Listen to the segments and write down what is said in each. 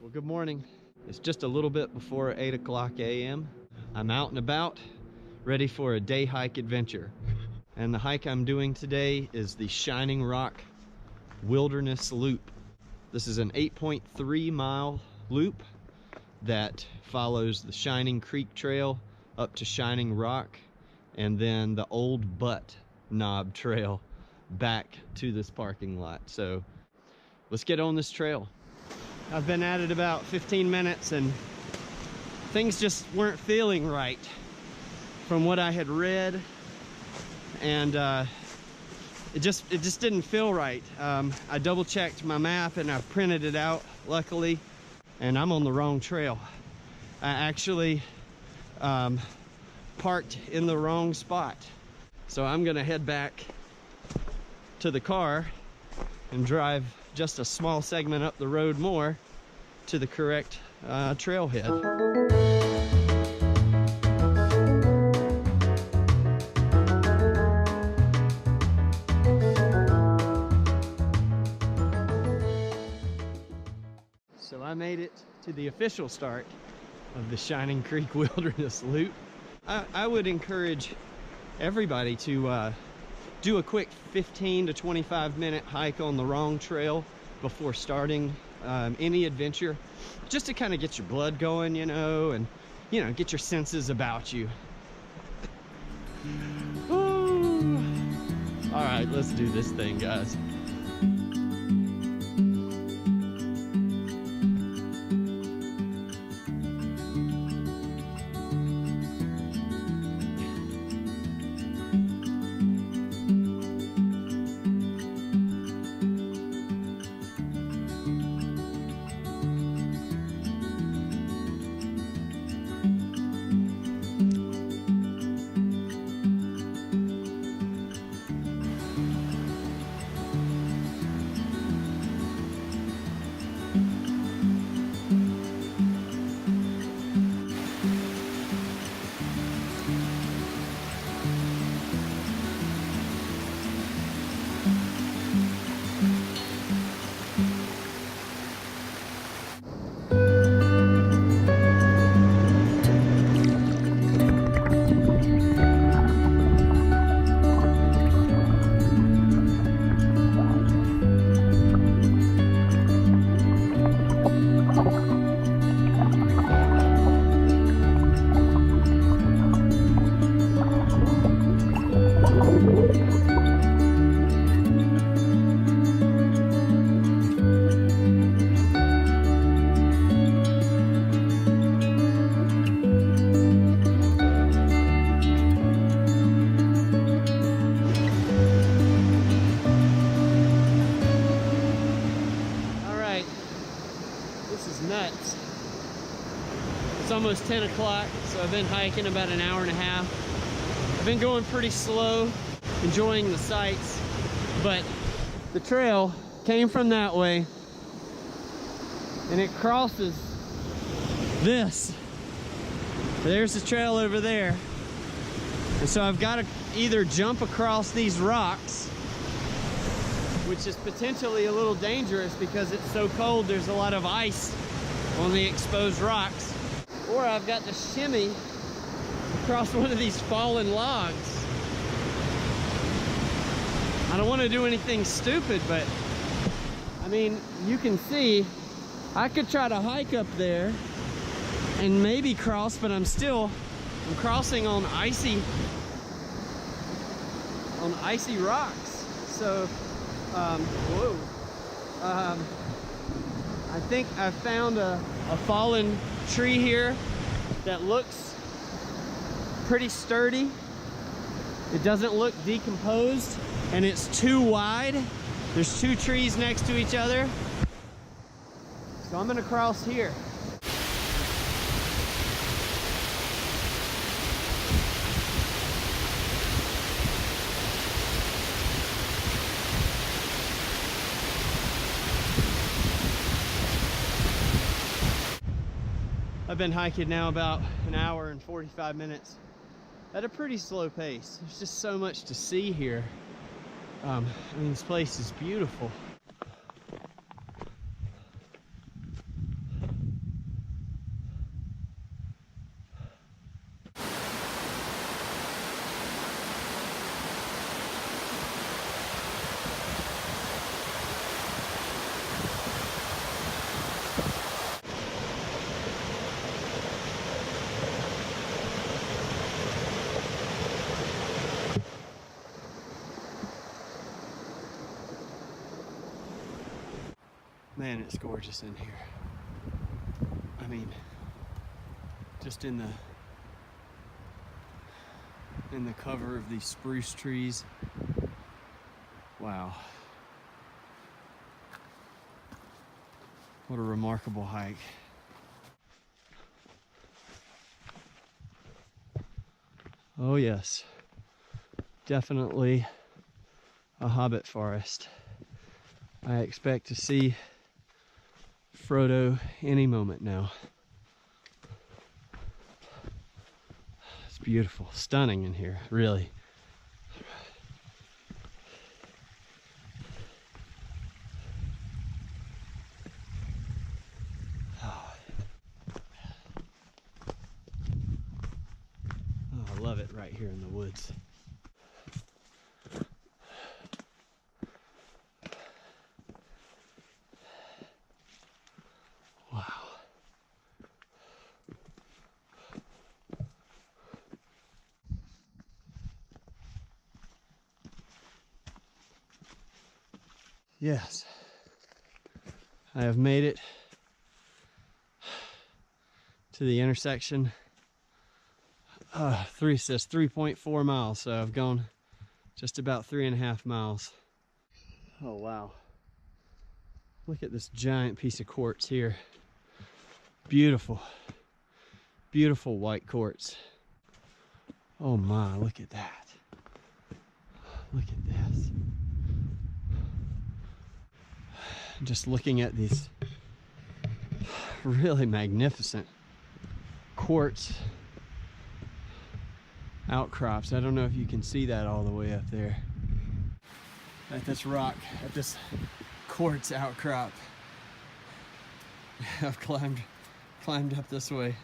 Well, good morning. It's just a little bit before 8 o'clock a.m. I'm out and about, ready for a day hike adventure. And the hike I'm doing today is the Shining Rock Wilderness Loop. This is an 8.3 mile loop that follows the Shining Creek Trail up to Shining Rock, and then the Old Butt Knob Trail back to this parking lot. So let's get on this trail. I've been at it about 15 minutes and things just weren't feeling right from what I had read, and it just didn't feel right. I double checked my map and I printed it out, luckily, and I'm on the wrong trail. I actually parked in the wrong spot. So I'm gonna head back to the car and drive just a small segment up the road more to the correct trailhead. So I made it to the official start of the Shining Creek Wilderness Loop. I would encourage everybody to do a quick 15 to 25 minute hike on the wrong trail before starting any adventure, just to kind of get your blood going, and get your senses about you. Ooh. All right, let's do this thing, guys. Nuts. It's almost 10 o'clock, so I've been hiking about an hour and a half. I've been going pretty slow, enjoying the sights, but the trail came from that way and it crosses this. There's the trail over there, and so I've got to either jump across these rocks, which is potentially a little dangerous because it's so cold, there's a lot of ice on the exposed rocks, or I've got to shimmy across one of these fallen logs. I don't want to do anything stupid, but I mean, you can see I could try to hike up there and maybe cross, but I'm crossing on icy rocks. So whoa. I think I found a fallen tree here that looks pretty sturdy. It doesn't look decomposed, and it's too wide. There's two trees next to each other. So I'm gonna cross here. I've been hiking now about an hour and 45 minutes at a pretty slow pace. There's just so much to see here. I mean, this place is beautiful. Man, it's gorgeous in here. I mean, just in the cover of these spruce trees. Wow. What a remarkable hike. Oh yes, definitely a hobbit forest. I expect to see Frodo any moment now. It's beautiful, stunning in here, really. Oh, I love it right here in the woods. Wow. Yes, I have made it to the intersection. Says 3.4 miles, so I've gone just about 3.5 miles. Oh wow. Look at this giant piece of quartz here. Beautiful, beautiful white quartz. Oh my, look at that. Look at this. Just looking at these really magnificent quartz outcrops. I don't know if you can see that all the way up there. At this rock, at this quartz outcrop. I've climbed up this way.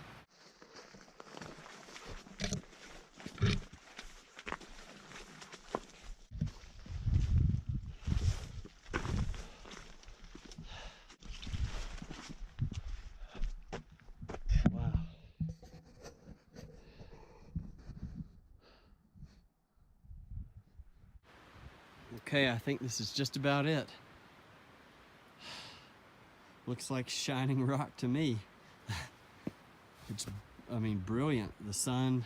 Wow. Okay, I think this is just about it. Looks like shining rock to me. It's, I mean, brilliant. The sun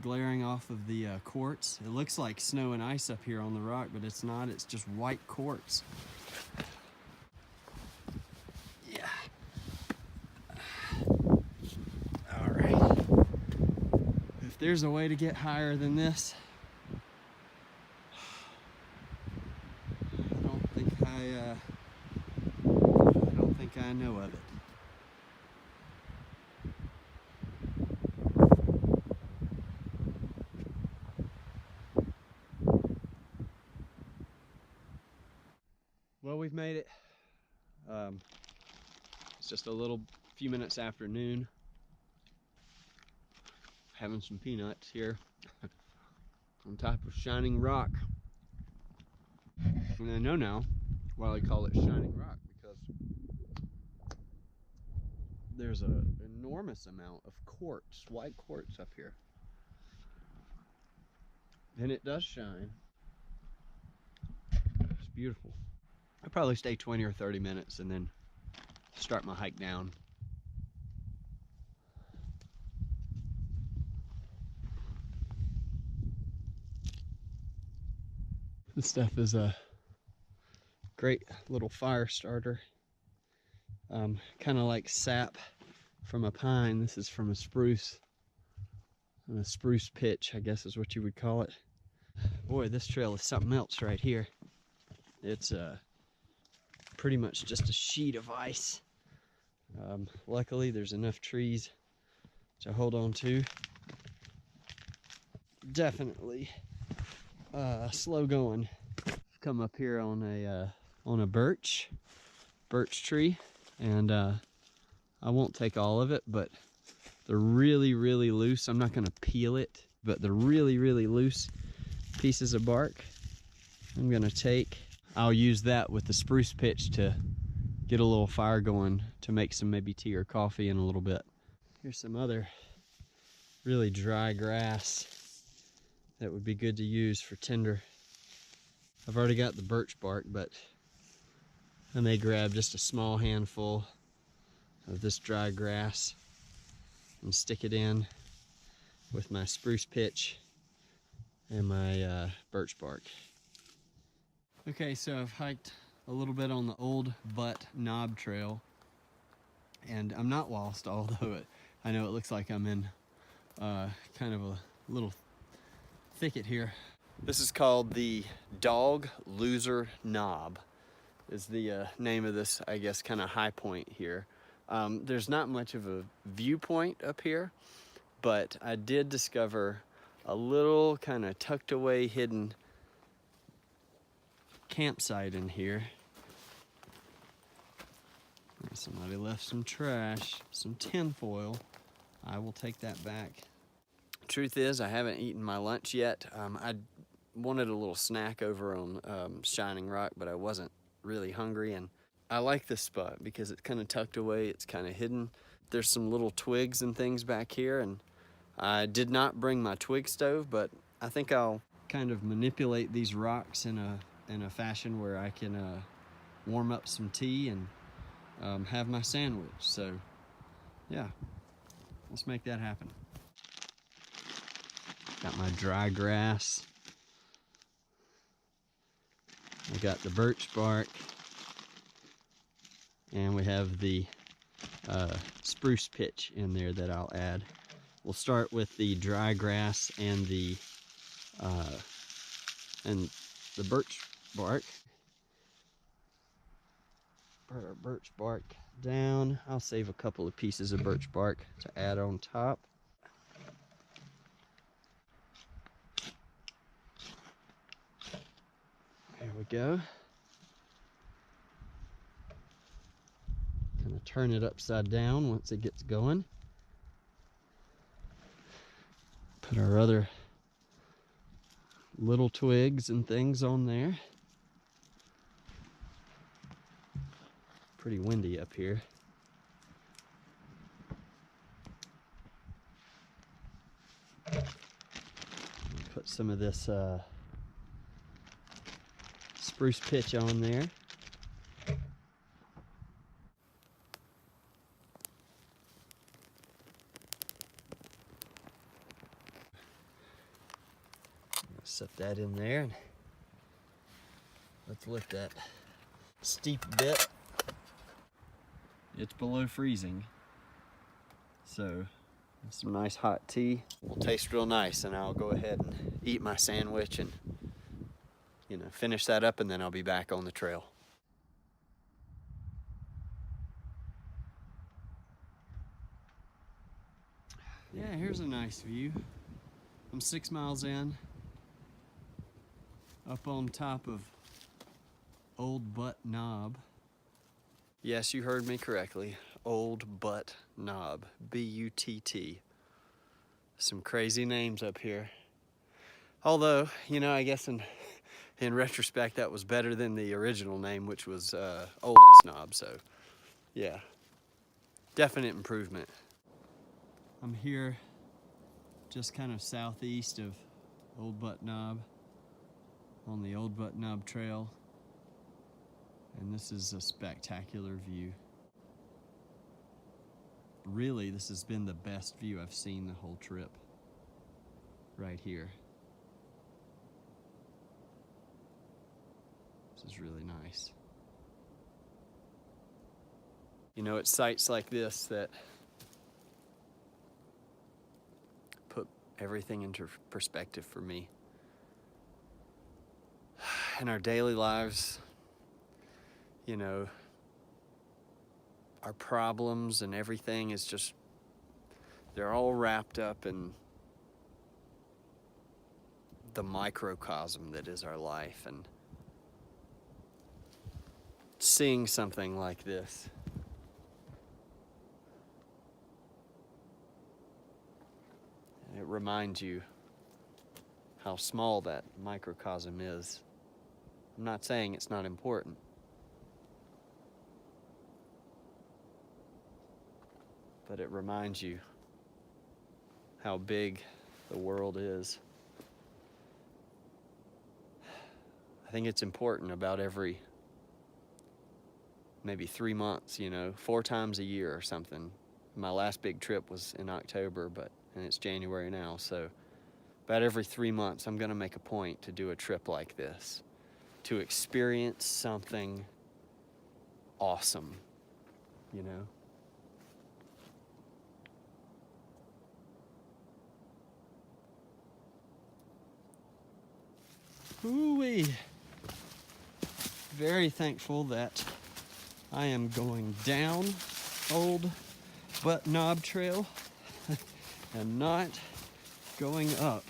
glaring off of the quartz. It looks like snow and ice up here on the rock, but it's not. It's just white quartz. Yeah. All right. If there's a way to get higher than this, I don't think I know of it. Well, we've made it. It's just a few minutes after noon. Having some peanuts here on top of shining rock. And I know now why they call it shining rock, because there's an enormous amount of quartz, white quartz up here. And it does shine. It's beautiful. I'll probably stay 20 or 30 minutes and then start my hike down. This stuff is a great little fire starter. Kind of like sap from a pine. This is from a spruce. A spruce pitch, I guess is what you would call it. Boy, this trail is something else right here. It's pretty much just a sheet of ice. Luckily, there's enough trees to hold on to. Definitely slow going. Come up here on a birch tree, and I won't take all of it, but they're really, really loose. I'm not gonna peel it, but they're really, really loose pieces of bark. I'm gonna take. I'll use that with the spruce pitch to get a little fire going to make some maybe tea or coffee in a little bit. Here's some other really dry grass that would be good to use for tinder. I've already got the birch bark, but I may grab just a small handful of this dry grass and stick it in with my spruce pitch and my birch bark. Okay, so I've hiked a little bit on the old Butt Knob Trail, and I'm not lost, although I know it looks like I'm in kind of a little thicket here. This is called the Dog Loser Knob, is the name of this, I guess, kind of high point here. There's not much of a viewpoint up here, but I did discover a little kind of tucked away hidden campsite in here. Somebody left some trash, some tin foil. I will take that back. Truth is, I haven't eaten my lunch yet. I wanted a little snack over on Shining Rock, but I wasn't really hungry, and I like this spot because it's kind of tucked away, it's kind of hidden. There's some little twigs and things back here, and I did not bring my twig stove, but I think I'll kind of manipulate these rocks in a fashion where I can warm up some tea and have my sandwich. So yeah, let's make that happen. Got my dry grass. I got the birch bark. And we have the spruce pitch in there that I'll add. We'll start with the dry grass and the birch bark. Put our birch bark down. I'll save a couple of pieces of birch bark to add on top. There we go. Kind of turn it upside down once it gets going. Put our other little twigs and things on there. Pretty windy up here. Put some of this spruce pitch on there. Set that in there, and let's lift that steep bit. It's below freezing, so some nice hot tea will taste real nice, and I'll go ahead and eat my sandwich and, you know, finish that up, and then I'll be back on the trail. Yeah, here's a nice view. I'm 6 miles in, up on top of Old Butt Knob. Yes, you heard me correctly. Old Butt Knob, B-U-T-T. Some crazy names up here. Although, you know, I guess in retrospect, that was better than the original name, which was Old Ass Knob. So, yeah, definite improvement. I'm here just kind of southeast of Old Butt Knob, on the Old Butt Knob Trail, and this is a spectacular view. Really, this has been the best view I've seen the whole trip, right here. This is really nice. You know, it's sights like this that put everything into perspective for me. In our daily lives, you know, our problems and everything is just, they're all wrapped up in the microcosm that is our life. And seeing something like this, it reminds you how small that microcosm is. I'm not saying it's not important, but it reminds you how big the world is. I think it's important about every maybe 3 months, you know, 4 times a year or something. My last big trip was in October, and it's January now, so about every 3 months I'm gonna make a point to do a trip like this, to experience something awesome, you know? Ooh-wee. Very thankful that I am going down Old Butt Knob Trail and not going up.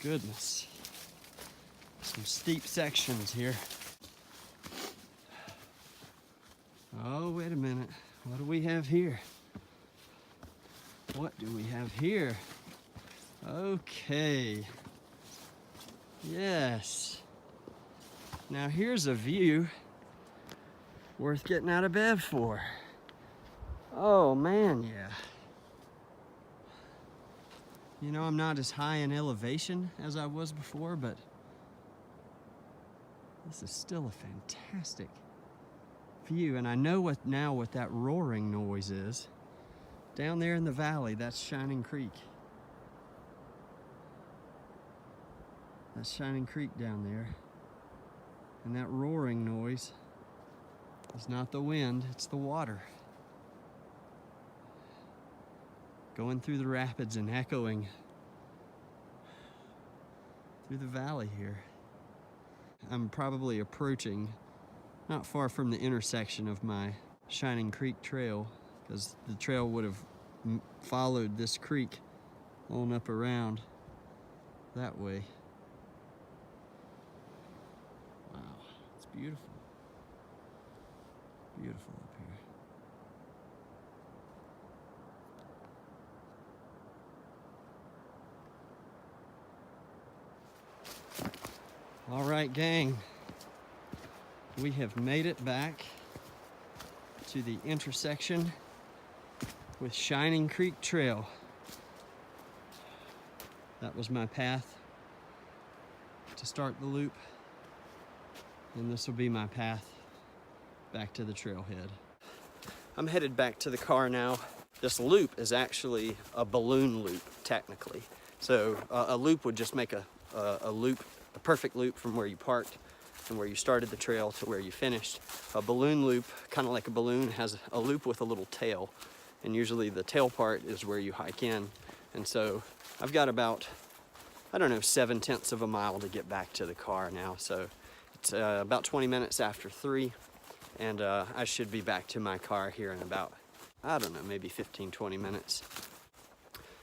Goodness. Some steep sections here. Oh, wait a minute. What do we have here? What do we have here? Okay. Yes. Now here's a view worth getting out of bed for. Oh man, yeah. You know, I'm not as high in elevation as I was before, but this is still a fantastic view. And I know what that roaring noise is. Down there in the valley, that's Shining Creek. That's Shining Creek down there. And that roaring noise is not the wind, it's the water. Going through the rapids and echoing through the valley here. I'm probably approaching not far from the intersection of my Shining Creek trail, because the trail would have followed this creek on up around that way. Wow, it's beautiful. Beautiful up here. All right, gang. We have made it back to the intersection with Shining Creek Trail. That was my path to start the loop, and this will be my path back to the trailhead. I'm headed back to the car now. This loop is actually a balloon loop, technically. So a loop would just make a perfect loop from where you parked and where you started the trail to where you finished. A balloon loop, kind of like a balloon, has a loop with a little tail, and usually the tail part is where you hike in. And so I've got about, I don't know, 7/10 of a mile to get back to the car now. So it's about 20 minutes after 3, and I should be back to my car here in about, I don't know, maybe 15-20 minutes.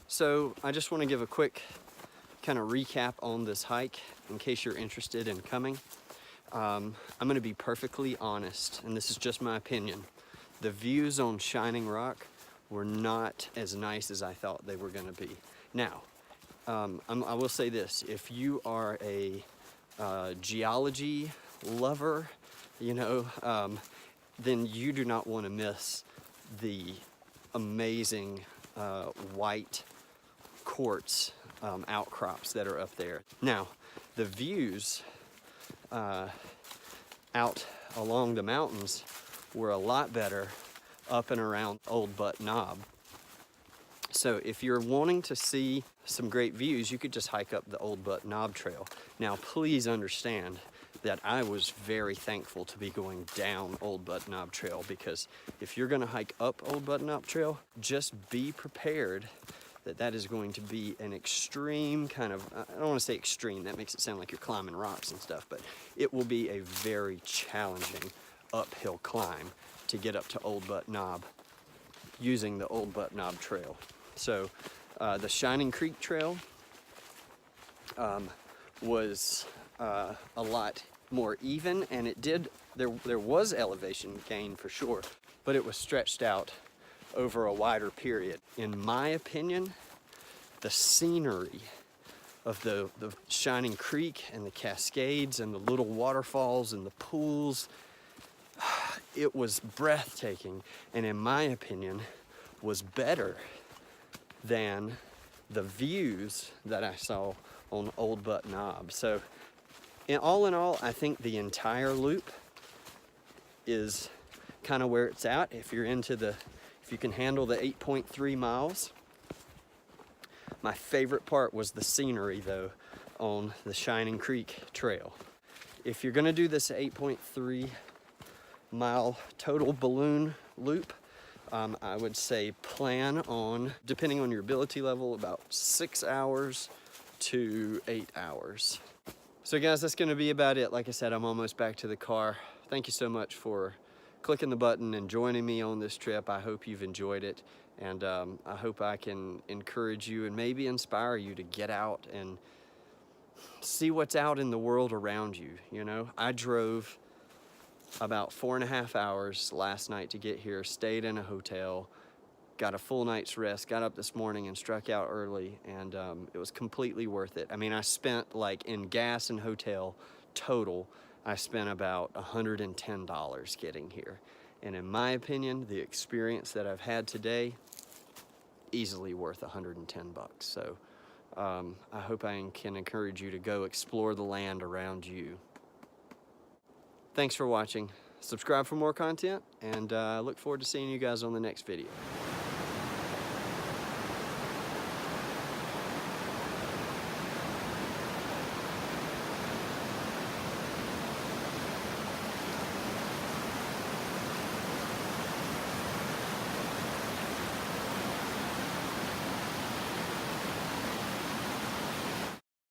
So I just want to give a quick kind of recap on this hike in case you're interested in coming. I'm going to be perfectly honest, and this is just my opinion. The views on Shining Rock were not as nice as I thought they were going to be. Now, I will say this: if you are a geology lover, you know, then you do not want to miss the amazing white quartz outcrops that are up there. Now, the views out along the mountains were a lot better up and around Old Butt Knob. So if you're wanting to see some great views, you could just hike up the Old Butt Knob Trail. Now, please understand that I was very thankful to be going down Old Butt Knob Trail, because if you're gonna hike up Old Butt Knob Trail, just be prepared that is going to be an extreme kind of, I don't want to say extreme, that makes it sound like you're climbing rocks and stuff, but it will be a very challenging uphill climb to get up to Old Butt Knob using the Old Butt Knob Trail. So the Shining Creek Trail was a lot more even, and there was elevation gain for sure, but it was stretched out over a wider period. In my opinion, the scenery of the Shining Creek and the Cascades and the little waterfalls and the pools, it was breathtaking, and in my opinion was better than the views that I saw on Old Butt Knob. So all in all, I think the entire loop is kind of where it's at. If you're into if you can handle the 8.3 miles. My favorite part was the scenery though on the Shining Creek Trail. If you're gonna do this 8.3 mile total balloon loop, I would say plan on, depending on your ability level, about 6 hours to 8 hours. So guys, that's gonna be about it. Like I said, I'm almost back to the car. Thank you so much for clicking the button and joining me on this trip. I hope you've enjoyed it, and I hope I can encourage you and maybe inspire you to get out and see what's out in the world around you. You know, I drove about 4.5 hours last night to get here, stayed in a hotel, got a full night's rest, got up this morning and struck out early, and it was completely worth it. I mean, I spent, like, in gas and hotel total, I spent about $110 getting here. And in my opinion, the experience that I've had today, easily worth 110 bucks. So I hope I can encourage you to go explore the land around you. Thanks for watching. Subscribe for more content, and I look forward to seeing you guys on the next video.